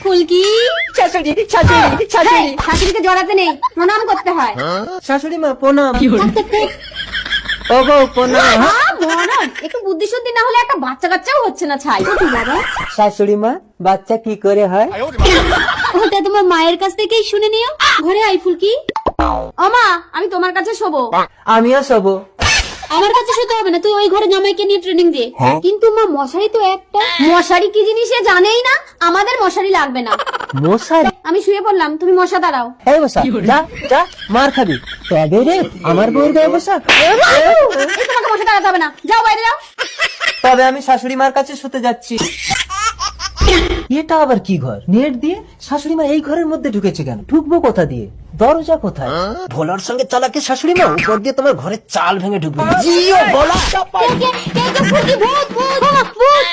ফুলকি শাশুড়ি শাশুড়ি শাশুড়ি শাশুড়িকে জড়াতে নেই, প্রণাম করতে হয়। শাশুড়ি মা প্রণাম। থাক, থাক, থাক। ও বউ প্রণাম। মরণ, একটু বুদ্ধি শুদ্ধি না হলে একটা বাচ্চা কাচ্চাও হচ্ছে না ছাই। বাবা, শাশুড়ি মা বাচ্চা কি করে হয়? ওটা তোমার মায়ের কাছ থেকেই শুনে নিও। ঘরে আই ফুলকি। ও মা, আমি তোমার কাছে শোবো। আমিও শোবো। আমার কাছে শুতে হবে না, তুই ওই ঘরে জামাইকে নিয়ে ট্রেনিং দে। কিন্তু মা, মশারি তো একটা। মশারি কি জিনিস সে জানেই না। আমাদের মশারি লাগবে না। মশারি? আমি শুয়ে পড়লাম, তুমি মশা দাঁড়াও। এই বসা, যা যা মার খাবি। তবে রে আমার বউর গায়ে বসা। এই তোমাকে মশা দাঁড়াতে হবে না, যাও বাইরে যাও। তবে আমি শাশুড়ি মার কাছে শুতে যাচ্ছি। এটা আবার কি ঘর? নেট দিয়ে শাশুড়ি মা এই ঘরের মধ্যে ঢুকেছে কেন? ঢুকবো কোথা দিয়ে? দরজা কোথায়? ভোলার সঙ্গে চালাকে শাশুড়ি মা উপর দিয়ে তোমার ঘরের চাল ভেঙে ঢুকবে। জিও ভোলা। কে, কে, কে, কে, ফুলকি, ভূত, ভূত, ভূত।